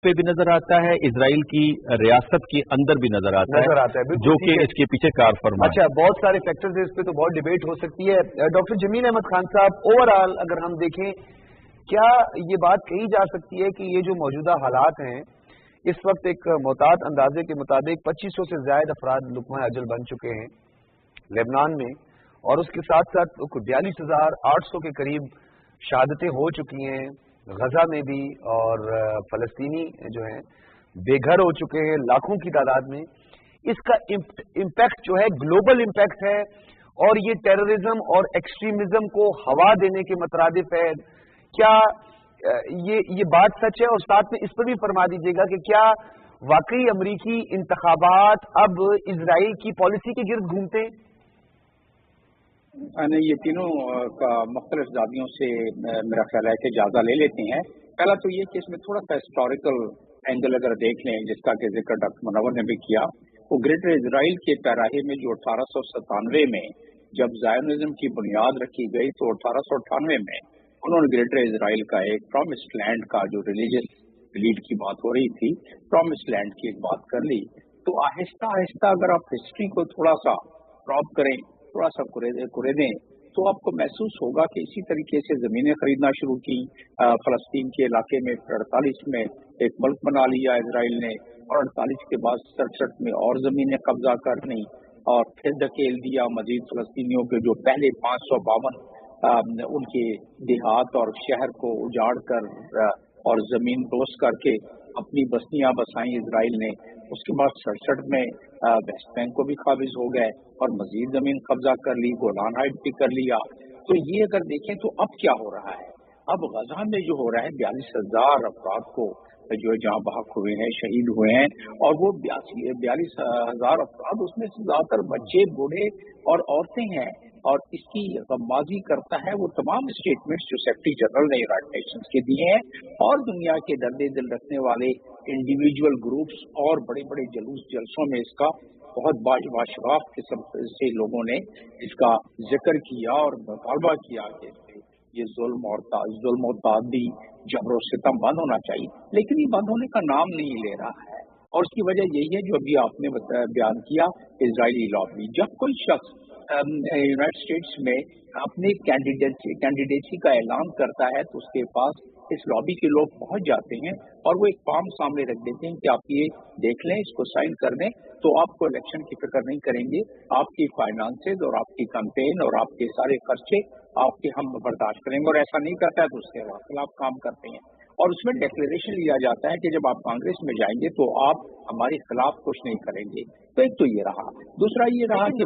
पे भी नजर आता है, इसराइल की रियासत के अंदर भी नजर आता है जो कि इसके पीछे कार फरमा। अच्छा, बहुत सारे फैक्टर्स हैं, इस पे तो बहुत डिबेट हो सकती है। डॉक्टर जमील अहमद खान साहब, ओवरऑल अगर हम देखें, क्या ये बात कही जा सकती है कि ये जो मौजूदा हालात हैं, इस वक्त एक मोहतात अंदाजे के मुताबिक 2500 से ज्यादा अफराद लुक़मा अजल बन चुके हैं लेबनान में, और उसके साथ साथ 42,800 के करीब शहादतें हो चुकी हैं गजा में भी, और फलस्तीनी जो हैं बेघर हो चुके हैं लाखों की तादाद में। इसका इम्पैक्ट जो है ग्लोबल इम्पैक्ट है, और ये टेररिज्म और एक्सट्रीमिज्म को हवा देने के मुतरादिफ है। क्या ये बात सच है? और साथ में इस पर भी फरमा दीजिएगा कि क्या वाकई अमरीकी इंतखाबात अब इजराइल की पॉलिसी के गिर्द घूमते हैं? नहीं, ये तीनों का मुख्तलिफ जादियों से मेरा ख्याल है कि जायजा ले लेते हैं। पहला तो ये कि इसमें थोड़ा सा हिस्टोरिकल एंगल अगर देख लें, जिसका कि जिक्र डॉक्टर मुनव्वर ने भी किया, वो ग्रेटर इजराइल के पैराहे में जो 1897 में जब ज़ायोनिज़्म की बुनियाद रखी गई, तो 1898 में उन्होंने ग्रेटर इजराइल का एक प्रॉमिस्ड लैंड का, जो रिलीजियस लीड की बात हो रही थी, प्रॉमिस्ड लैंड की एक बात कर ली। तो आहिस्ता आहिस्ता अगर आप हिस्ट्री को थोड़ा सा ड्रॉप करें, थोड़ा सा कुरेदें, तो आपको महसूस होगा कि इसी तरीके से ज़मीनें खरीदना शुरू की। फ़लस्तीन के इलाके में 48 में एक मुल्क बना लिया इसराइल ने, और 48 के बाद 67 में और ज़मीनें कब्जा कर ली, और फिर धकेल दिया मजीद फ़लस्तीनियों के जो पहले 552 उनके देहात और शहर को उजाड़ कर और ज़मीन दोस्त करके अपनी बस्तियां बसाई इसराइल ने। उसके बाद 67 में वेस्ट बैंक को भी काबिज हो गए और मजीद जमीन कब्जा कर ली, गोलान हाइट भी कर लिया। तो ये अगर देखें तो अब क्या हो रहा है, अब गजा में जो हो रहा है 42,000 अफराद को जो जहाँ बहक हुए हैं, शहीद हुए हैं, और वो 42,000 अफराद, उसमें से ज्यादातर बच्चे, बूढ़े और औरतें हैं। और इसकी गम्माजी करता है वो तमाम स्टेटमेंट्स जो सेक्रेटरी जनरल ने यूनाइटेड नेशंस के दिए हैं, और दुनिया के दर्दे दिल रखने वाले इंडिविजुअल ग्रुप्स और बड़े बड़े जलसों में इसका बहुत बाशगाफ किस्म से लोगों ने इसका जिक्र किया और मुतालबा किया कि ये जुल्म और तादी जबर और सितम बंद होना चाहिए। लेकिन ये बंद होने का नाम नहीं ले रहा है, और उसकी वजह यही है जो अभी आपने बयान किया, इजरायली लॉबी। जब कोई शख्स यूनाइटेड स्टेट्स में अपनी कैंडिडेसी का ऐलान करता है, तो उसके पास इस लॉबी के लोग पहुंच जाते हैं और वो एक फॉर्म सामने रख देते हैं कि आप ये देख लें, इसको साइन कर दें, तो आपको इलेक्शन की फिक्र नहीं करेंगे, आपकी फाइनेंसेज और आपकी कैंपेन और आपके सारे खर्चे आपके हम बर्दाश्त करेंगे। और ऐसा नहीं करता है तो उसके खिलाफ काम करते हैं, और उसमें डिक्लेरेशन लिया जाता है कि जब आप कांग्रेस में जाएंगे तो आप हमारे खिलाफ कुछ नहीं करेंगे। तो एक तो ये रहा, दूसरा ये रहा कि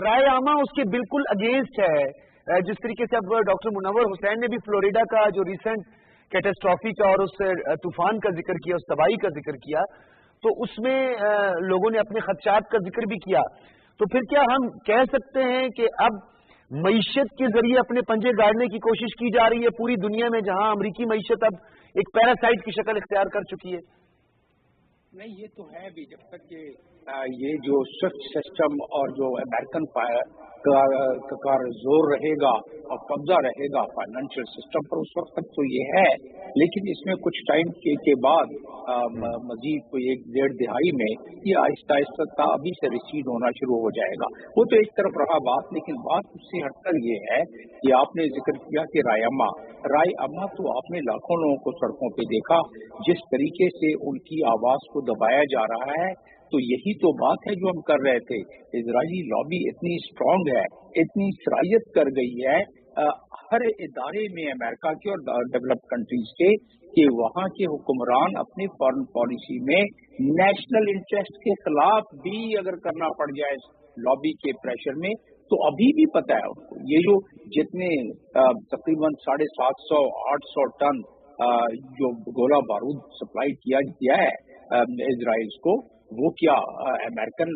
राय आमा उसके बिल्कुल अगेंस्ट है। जिस तरीके से अब डॉक्टर मुनव्वर हुसैन ने भी फ्लोरिडा का जो रिसेंट कैटेस्ट्रॉफी का और उस तूफान का जिक्र किया, उस तबाही का जिक्र किया, तो उसमें लोगों ने अपने खदशात का जिक्र भी किया। तो फिर क्या हम कह सकते हैं कि अब मईशत के जरिए अपने पंजे गाड़ने की कोशिश की जा रही है पूरी दुनिया में, जहां अमरीकी मईशत अब एक पैरासाइट की शक्ल इख्तियार कर चुकी है? नहीं, ये तो है भी। जब तक ये जो स्विफ्ट सिस्टम और जो अमेरिकन का जोर रहेगा और कब्जा रहेगा फाइनेंशियल सिस्टम पर, उस वक्त तक तो ये है। लेकिन इसमें कुछ टाइम के बाद मजीद कोई 1-1.5 दिहाई में ये आहिस्ता आहिस्ता अभी से रिसीड होना शुरू हो जाएगा। वो तो एक तरफ रहा बात, लेकिन बात उससे हटकर ये है कि आपने जिक्र किया कि राय अम्मा तो आपने लाखों लोगों को सड़कों पे देखा, जिस तरीके से उनकी आवाज को दबाया जा रहा है। तो यही तो बात है जो हम कर रहे थे। इजरायली लॉबी इतनी स्ट्रांग है, इतनी सरायत कर गई है हर इदारे में अमेरिका के और डेवलप्ड कंट्रीज के, कि वहाँ के हुक्मरान अपनी फॉरेन पॉलिसी में नेशनल इंटरेस्ट के खिलाफ भी अगर करना पड़ जाए लॉबी के प्रेशर में, तो अभी भी पता है उनको ये जो जितने तकरीबन 750-800 टन जो गोला बारूद सप्लाई किया है इजराइल को, वो क्या अमेरिकन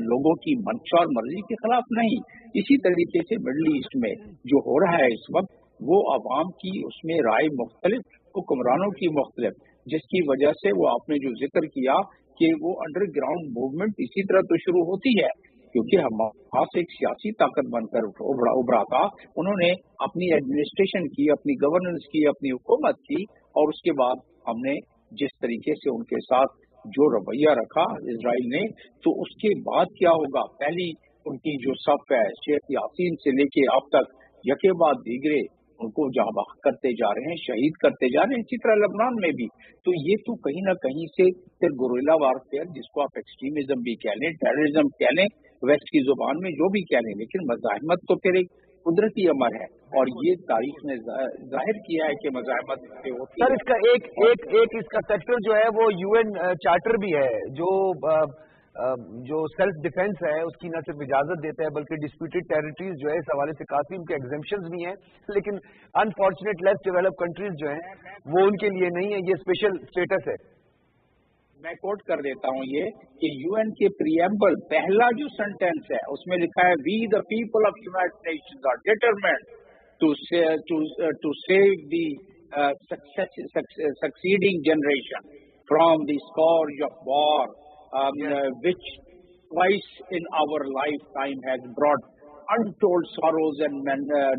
लोगों की मंशा और मर्जी के खिलाफ नहीं। इसी तरीके से मिडल ईस्ट में जो हो रहा है इस वक्त, वो अवाम की उसमें राय मुख्तलिफ, हुक्मरानों की मुख्तलिफ, जिसकी वजह से वो आपने जो जिक्र किया कि वो अंडरग्राउंड मूवमेंट इसी तरह तो शुरू होती है क्योंकि हमास एक सियासी ताकत बनकर उभरा था। उन्होंने अपनी एडमिनिस्ट्रेशन की, अपनी गवर्नेंस की, अपनी हुकूमत की, और उसके बाद हमने जिस तरीके से उनके साथ जो रवैया रखा इजराइल ने, तो उसके बाद क्या होगा, पहली उनकी जो सफ है शेख यासीन से लेके अब तक यके बाद दीगरे उनको जहाँ करते जा रहे हैं, शहीद करते जा रहे हैं, इसी तरह लेबनान में भी। तो ये तो कहीं ना कहीं से फिर गुरिल्ला वारफेयर, जिसको आप एक्सट्रीमिज्म भी कह लें, टेररिज्म कह लें, वेस्ट की जुबान में जो भी कह लें, लेकिन मज़ाहमत तो फिर एक कुदरती अमर है, और ये तारीख ने जाहिर किया है कि मज़ाहमत होती है। सर, इसका एक इसका सेक्टर जो है वो यूएन चार्टर भी है, जो सेल्फ डिफेंस है उसकी न सिर्फ इजाजत देता है बल्कि डिस्प्यूटेड टेरिटरीज जो है इस हवाले से काफी उनके एग्जेम्पशंस भी हैं, लेकिन अनफॉर्चुनेट लेस डेवलप्ड कंट्रीज जो हैं वो उनके लिए नहीं है, ये स्पेशल स्टेटस है। मैं कोट कर देता हूँ ये कि यूएन के प्रीएम्बल पहला जो सेंटेंस है उसमें लिखा है, we the people of United Nations are determined to save the succeeding generation from the scourge of war which twice in our lifetime has brought untold sorrows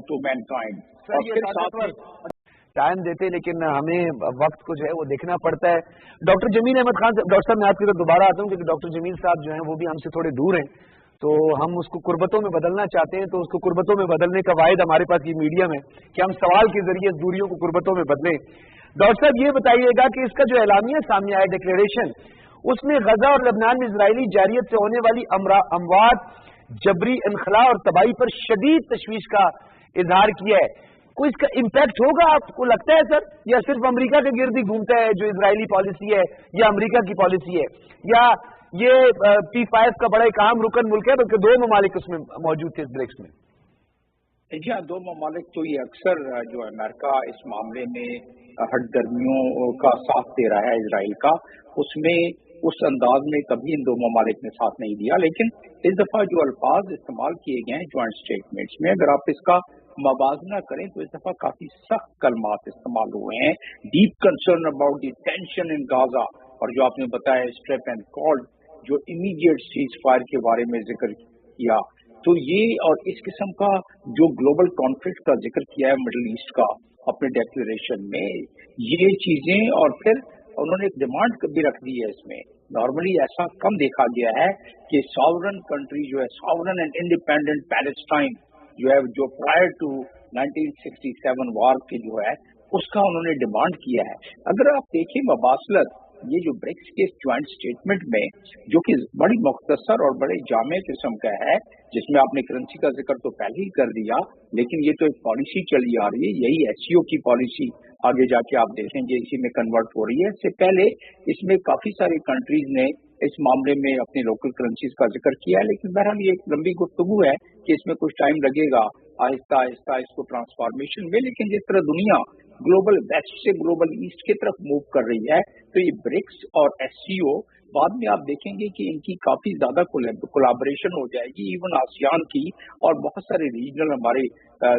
to mankind. और फिर साथ में टाइम देते, लेकिन हमें वक्त को जो है वो देखना पड़ता है। डॉक्टर जमील अहमद खान, डॉक्टर साहब मैं आपकी तरफ दोबारा आता हूँ क्योंकि डॉक्टर जमील साहब जो हैं वो भी हमसे थोड़े दूर हैं, तो हम उसको कुर्बतों में बदलना चाहते हैं, तो उसको कुर्बतों में बदलने का वाहिद हमारे पास ये मीडियम है कि हम सवाल के जरिए दूरियों को कुर्बतों में बदलें। डॉक्टर साहब ये बताइएगा कि इसका जो एलामिया सामने आया, डिक्लेरेशन, उसमें गजा और लबनान में इजरायली जारियत से होने वाली अमवात, जबरी इनखला और तबाही पर शदीद तशवीश का इजहार किया है। कोई इसका इम्पैक्ट होगा आपको लगता है सर, या सिर्फ अमेरिका के गिर्द ही घूमता है जो इजरायली पॉलिसी है, या अमेरिका की पॉलिसी है, या ये P5 का बड़ा एक अहम रुकन मुल्क है, बल्कि दो ममालिक उसमें मौजूद थे इस ब्रिक्स में? जी हाँ, दो ममालिक तो ये अक्सर जो अमेरिका इस मामले में हटगर्मियों का साथ दे रहा है इजराइल का, उसमें उस अंदाज में कभी इन दो ममालिक ने साथ नहीं दिया। लेकिन इस दफा जो अल्फाज इस्तेमाल किए गए हैं ज्वाइंट स्टेटमेंट्स में, अगर आप इसका मवाजना करें तो इस दफा काफी सख्त कलमात इस्तेमाल हुए हैं। Deep concern about the tension in Gaza, और जो आपने बताया स्ट्रिप एंड कॉल्ड, जो इमीडिएट सीज फायर के बारे में जिक्र किया, तो ये और इस किस्म का जो ग्लोबल कॉन्फ्लिक्ट का जिक्र किया है मिडिल ईस्ट का अपने डिक्लेरेशन में, ये चीजें, और फिर उन्होंने एक डिमांड भी रख दी है इसमें। नॉर्मली ऐसा कम देखा गया है कि सॉवरन कंट्री जो है, सॉवरन एंड इंडिपेंडेंट पैलेस्टाइन जो है, जो प्रायर टू 1967 वार के जो है उसका उन्होंने डिमांड किया है। अगर आप देखें मबासलत ये जो ब्रिक्स के ज्वाइंट स्टेटमेंट में, जो कि बड़ी मुख्तसर और बड़े जामे किस्म का है, जिसमें आपने करेंसी का जिक्र तो पहले ही कर दिया, लेकिन ये तो एक पॉलिसी चली आ रही है, यही एससीओ की पॉलिसी आगे जाके आप देखेंगे इसी में कन्वर्ट हो रही है। इससे पहले इसमें काफी सारी कंट्रीज ने इस मामले में अपनी लोकल करेंसीज का जिक्र किया है, लेकिन बहरहाल ये एक लंबी गुफ्तगू है कि इसमें कुछ टाइम लगेगा आहिस्ता आहिस्ता इसको ट्रांसफॉर्मेशन में। लेकिन जिस तरह दुनिया ग्लोबल वेस्ट से ग्लोबल ईस्ट की तरफ मूव कर रही है, तो ये ब्रिक्स और एससीओ बाद में आप देखेंगे कि इनकी काफी ज्यादा कोलैबोरेशन हो जाएगी, इवन आसियान की, और बहुत सारे रीजनल हमारे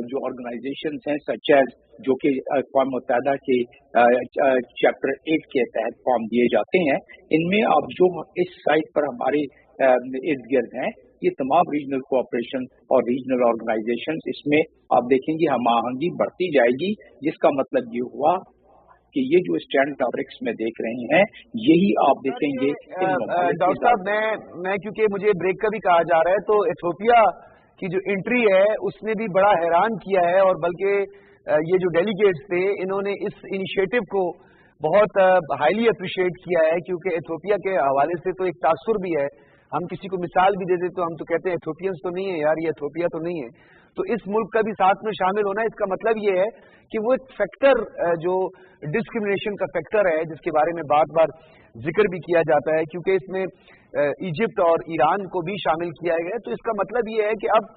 जो ऑर्गेनाइजेशंस हैं सच एज, जो कि अक़वाम मुत्तहिदा के चैप्टर 8 के तहत फॉर्म दिए जाते हैं, इनमें आप जो इस साइट पर हमारे इर्द गिर्द हैं, ये तमाम रीजनल कोऑपरेशन और रीजनल ऑर्गेनाइजेशंस, इसमें आप देखेंगे हम आहंगी बढ़ती जाएगी, जिसका मतलब ये हुआ कि ये जो स्टैंड ब्रिक्स में देख रहे हैं, यही आप देखेंगे। डॉक्टर साहब, मैं क्योंकि मुझे ब्रेक का भी कहा जा रहा है, तो इथियोपिया की जो एंट्री है उसने भी बड़ा हैरान किया है, और बल्कि ये जो डेलीगेट्स थे इन्होंने इस इनिशिएटिव को बहुत हाईली अप्रिशिएट किया है, क्योंकि इथियोपिया के हवाले से तो एक तासुर भी है। हम किसी को मिसाल भी दे देते तो हम तो कहते हैं इथियोपियंस तो नहीं है यार, ये इथियोपिया तो नहीं है। तो इस मुल्क का भी साथ में शामिल होना, इसका मतलब ये है कि वो एक फैक्टर जो डिस्क्रिमिनेशन का फैक्टर है, जिसके बारे में बार बार जिक्र भी किया जाता है, क्योंकि इसमें इजिप्ट और ईरान को भी शामिल किया गया है। तो इसका मतलब ये है कि अब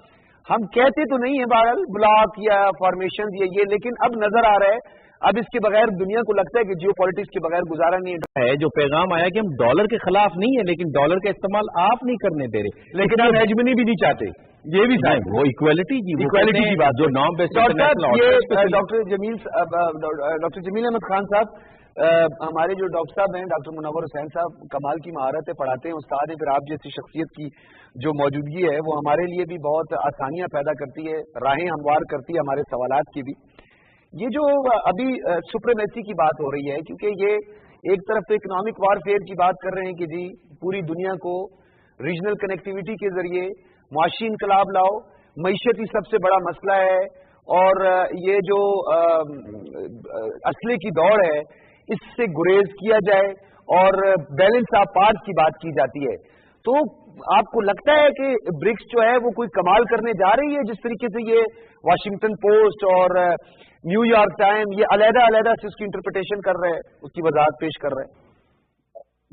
हम कहते तो नहीं है बहरहाल ब्लॉक या फॉर्मेशन ये, लेकिन अब नजर आ रहा है, अब इसके बगैर दुनिया को लगता है कि जियो पॉलिटिक्स के बगैर गुजारा नहीं है। जो पैगाम आया कि हम डॉलर के खिलाफ नहीं है, लेकिन डॉलर का इस्तेमाल आप नहीं करने दे रहे, लेकिन हम हेजमनी भी नहीं चाहते, ये भी नहीं, वो इक्वालिटी की बात जो norm based. Doctor Jamil Ahmed Khan साहब, हमारे जो डॉक्टर साहब हैं, डॉक्टर मुनव्वर हुसैन साहब, कमाल की महारत है, पढ़ाते हैं, उस्ताद हैं, फिर आप जैसी शख्सियत की जो मौजूदगी है वो हमारे लिए भी बहुत आसानियां पैदा करती है, राहें हमवार करती है हमारे सवालात की भी। ये जो अभी सुप्रीमेसी की बात हो रही है, क्योंकि ये एक तरफ तो इकोनॉमिक वारफेयर की बात कर रहे हैं कि जी पूरी दुनिया को रीजनल कनेक्टिविटी के जरिए मुआशी इनकलाब लाओ, मईशत ही सबसे बड़ा मसला है, और ये जो असले की दौड़ है इससे गुरेज किया जाए और बैलेंस ऑफ पार्ट्स की बात की जाती है। तो आपको लगता है कि ब्रिक्स जो है वो कोई कमाल करने जा रही है, जिस तरीके से ये वाशिंगटन पोस्ट और न्यूयॉर्क टाइम ये अलग-अलग से उसकी इंटरप्रिटेशन कर रहे हैं, उसकी वजाहत पेश कर रहे हैं?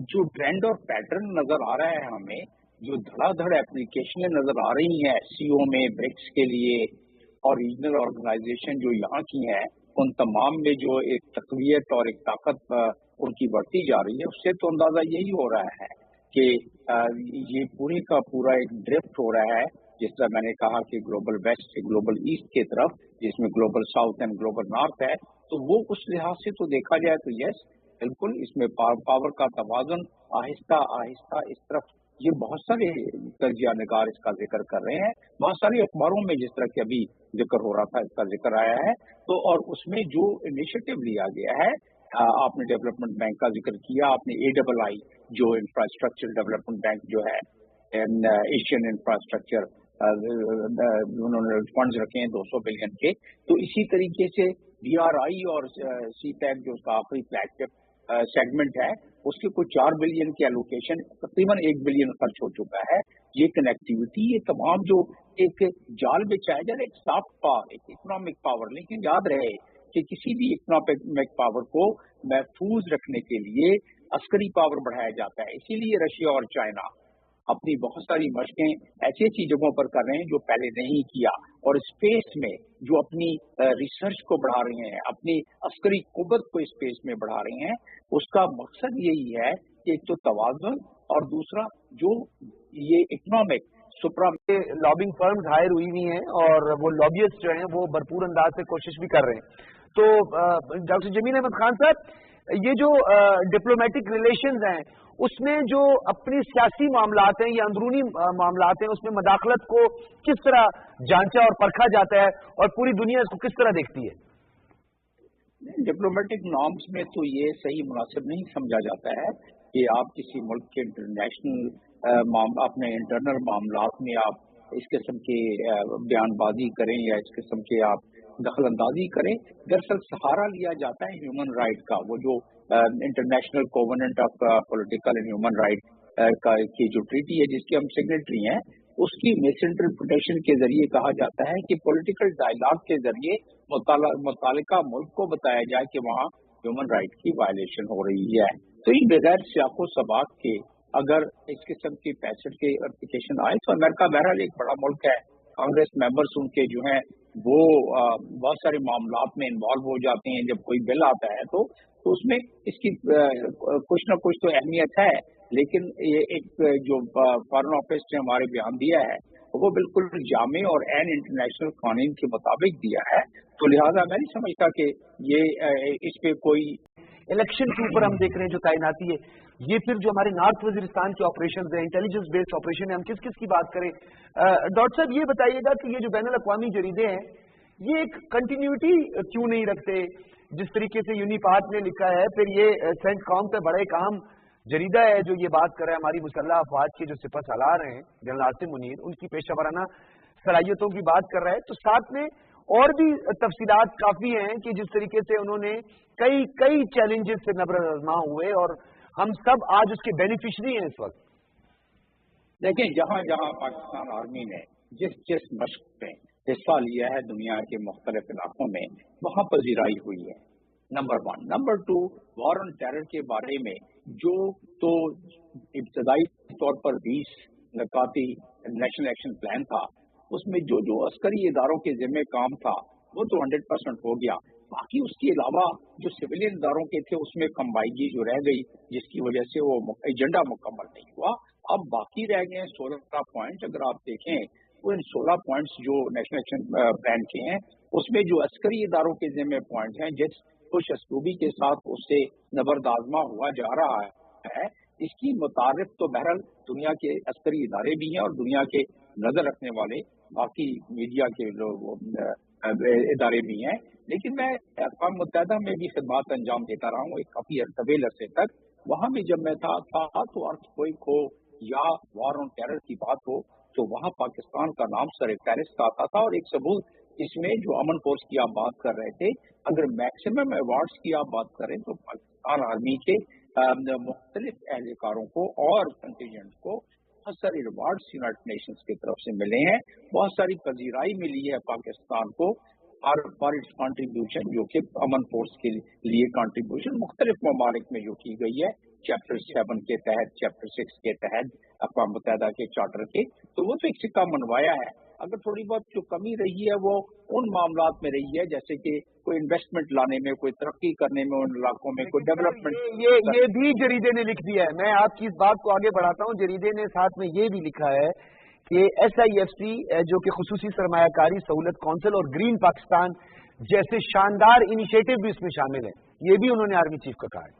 जो ट्रेंड और पैटर्न नजर आ रहा है हमें, जो धड़ाधड़ एप्लीकेशनें नजर आ रही हैं एससीओ में ब्रिक्स के लिए और रीजनल ऑर्गेनाइजेशन जो यहाँ की हैं, उन तमाम में जो एक तकवीयत और एक ताकत उनकी बढ़ती जा रही है, उससे तो अंदाजा यही हो रहा है कि ये पूरे का पूरा एक ड्रिफ्ट हो रहा है, जिस तरह मैंने कहा कि ग्लोबल वेस्ट से ग्लोबल ईस्ट की तरफ, जिसमें global south and global north है। तो वो उस लिहाज से तो देखा जाए तो यस, बिल्कुल इसमें पावर का तवाज़ुन आहिस्ता आहिस्ता इस तरफ, ये बहुत सारे तजिया निगार इसका जिक्र कर रहे हैं, बहुत सारे अखबारों में जिस तरह के अभी जिक्र हो रहा था इसका जिक्र आया है। तो और उसमें जो इनिशिएटिव लिया गया है, आपने डेवलपमेंट बैंक का जिक्र किया, आपने AII जो इंफ्रास्ट्रक्चर डेवलपमेंट बैंक जो है, एशियन इंफ्रास्ट्रक्चर उन्होंने फंड्स रखे हैं 200 बिलियन के। तो इसी तरीके से DRI और CPEC जो उसका आखिरी फ्लैगशिप सेगमेंट है, उसके कुछ 4 बिलियन की एलोकेशन, तकरीबन 1 बिलियन खर्च हो चुका है। ये कनेक्टिविटी, ये तमाम जो एक जाल बिछाया जाए, एक सॉफ्ट पावर, एक इकोनॉमिक पावर, लेकिन याद रहे कि किसी भी इकोनॉमिक पावर को महफूज रखने के लिए अस्करी पावर बढ़ाया जाता है। इसीलिए रशिया और चाइना अपनी बहुत सारी मशकें ऐसी ऐसी जगहों पर कर रहे हैं जो पहले नहीं किया, और स्पेस में जो अपनी रिसर्च को बढ़ा रहे हैं, अपनी अस्करी कुव्वत को स्पेस में बढ़ा रहे हैं। उसका मकसद यही है कि एक तो तवाज़ुन और दूसरा जो ये इकोनॉमिक सुप्रा लॉबिंग फर्म्स हायर हुई हैं और वो लॉबियस्ट जो हैं वो भरपूर अंदाज से कोशिश भी कर रहे हैं। तो डॉक्टर जमील अहमद खान साहब, ये जो डिप्लोमेटिक रिलेशंस हैं उसमें जो अपनी सियासी मामलात हैं या अंदरूनी मामलात हैं, उसमें मदाखलत को किस तरह जांचा और परखा जाता है और पूरी दुनिया इसको किस तरह देखती है? डिप्लोमेटिक नॉर्म्स में तो ये सही मुनासिब नहीं समझा जाता है कि आप किसी मुल्क के इंटरनेशनल अपने इंटरनल मामलात में आप इस किस्म की बयानबाजी करें या इस किस्म के आप दखल अंदाजी करें। दरअसल सहारा लिया जाता है ह्यूमन राइट का, वो जो international covenant of political and human right की जो ट्रीटी है जिसकी हम सिग्नेटरी हैं, उसकी मिस इंटरप्रिटेशन के जरिए कहा जाता है कि पॉलिटिकल डायलॉग के जरिए मुतालिका मुल्क को बताया जाए कि वहाँ ह्यूमन राइट की वायलेशन हो रही है। तो इन बगैर सियाको सबाक के अगर इस किस्म की 65 के एप्लीकेशन आए, तो अमेरिका बहरहाल एक बड़ा मुल्क है, कांग्रेस मेंबर्स उनके जो हैं वो बहुत सारे मामलात में इन्वॉल्व हो जाते हैं। जब कोई बिल आता है तो उसमें इसकी कुछ न कुछ तो अहमियत है, लेकिन ये एक जो फॉरेन ऑफिस ने हमारे बयान दिया है वो बिल्कुल जामे और एन इंटरनेशनल कानून के मुताबिक दिया है। तो लिहाजा मैं नहीं समझता कि ये इस पे कोई इलेक्शन के ऊपर हम देख रहे हैं जो तैनाती है, ये फिर जो हमारे नॉर्थ वजीरिस्तान के ऑपरेशन है, इंटेलिजेंस बेस्ड ऑपरेशन है, हम किस किस की बात करें? डॉक्टर साहब ये बताइएगा कि ये जो बैनुल अक़वामी जरीदे हैं ये एक कंटिन्यूटी क्यों नहीं रखते? जिस तरीके से यूनिपार्ट ने लिखा है, फिर ये सेंट कॉम पे बड़े काम जरीदा है जो ये बात कर रहा है हमारी मुसल्लह अफवाज के जो सिपह सालार हैं जनरल आसिम मुनीर, उनकी पेशा वराना सलाहियतों की बात कर रहा है। तो साथ में और भी तफसीलात काफी हैं कि जिस तरीके से उन्होंने कई चैलेंजेस से नब्र आजमा हुए और हम सब आज उसके बेनिफिशरी हैं इस वक्त। देखिए, जहाँ जहाँ पाकिस्तान आर्मी ने जिस मशक में हिस्सा लिया है दुनिया के मुख्तलिफ इलाकों में, वहाँ पजीराई हुई है, number 1। Number 2, war on terror के बारे में जो तो इब्तदाई तौर पर 20 नकाती नेशनल एक्शन प्लान था, उसमें जो जो अस्करी इदारों के जिम्मे काम था वो तो 100% हो गया। बाकी उसके अलावा जो सिविलियन इदारों के थे उसमें कमबाइगी जो रह गई, जिसकी वजह से वो एजेंडा मुकम्मल नहीं हुआ। अब बाकी रह गए 16 पॉइंट। अगर आप देखें वो इन 16 पॉइंट्स जो नेशनल एक्शन प्लान के हैं उसमें जो अस्करी इदारों के जिम्मे पॉइंट हैं, जिस खुश असलूबी के साथ उससे नबरदाजमा हुआ जा रहा है, इसकी मुतारिफ तो बहरहाल दुनिया के अस्करी इदारे भी हैं और दुनिया के नजर रखने वाले बाकी मीडिया के लोग इदारे भी हैं। लेकिन मैं अक़वाम मुत्तहिदा में भी खिदमत अंजाम देता रहा हूँ एक काफी तवील अरसे तक। वहाँ भी जब मैं था तो अर्थक्वेक हो या वॉर ऑन टेरर की बात हो तो वहाँ पाकिस्तान का नाम सर फहरिस्त आता था। और एक सबूत इसमें जो अमन फोर्स की आप बात कर रहे थे, अगर मैक्सिमम अवार्ड्स की आप बात करें तो पाकिस्तान आर्मी के मुख्तलिफ एहलकारों को और कंटिजेंट को बहुत सारे रिवार्ड्स यूनाइटेड नेशंस की तरफ से मिले हैं, बहुत सारी पजीराई मिली है पाकिस्तान को फॉर इट्स कॉन्ट्रीब्यूशन, जो कि अमन फोर्स के लिए कॉन्ट्रीब्यूशन मुख्तलिफ ममालिक में जो की गई है, चैप्टर 7 के तहत, चैप्टर 6 के तहत, अक़वाम मुत्तहिदा के चार्टर के, तो वो तो एक सिक्का मनवाया है। अगर थोड़ी बहुत जो कमी रही है वो उन मामलात में रही है जैसे कि कोई इन्वेस्टमेंट लाने में, कोई तरक्की करने में, उन इलाकों में कोई डेवलपमेंट। ये भी जरीदे ने लिख दिया है। मैं आपकी इस बात को आगे बढ़ाता हूँ। जरीदे ने साथ में ये भी लिखा है कि SIFC जो कि खुसूसी सरमायाकारी सहूलत कौंसिल और ग्रीन पाकिस्तान जैसे शानदार इनिशिएटिव भी इसमें शामिल है। ये भी उन्होंने आर्मी चीफ को कहा है।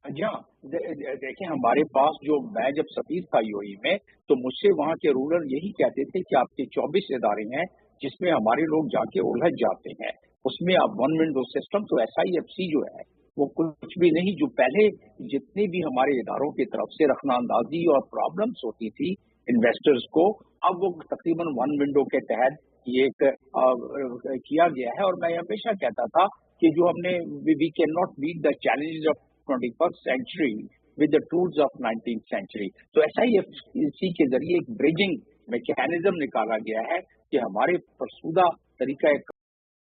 जी हाँ, देखें हमारे पास जो मैं जब सफीर था UAE में तो मुझसे वहाँ के रूलर यही कहते थे कि आपके 24 इदारे हैं जिसमें हमारे लोग जाके उलझ जाते हैं, उसमें आप वन विंडो सिस्टम, तो SIFC जो है वो कुछ भी नहीं। जो पहले जितने भी हमारे इदारों की तरफ से रखना अंदाजी और प्रॉब्लम्स होती थी इन्वेस्टर्स को, अब वो तकरीबन वन विंडो के तहत ये किया गया है। और मैं हमेशा कहता था कि जो हमने we can not meet the challenges of 21st century with the tools of 19th century। तो SIFC के जरिए एक ब्रिजिंग मैकेनिज्म निकाला गया है कि हमारे फरसूदा तरीका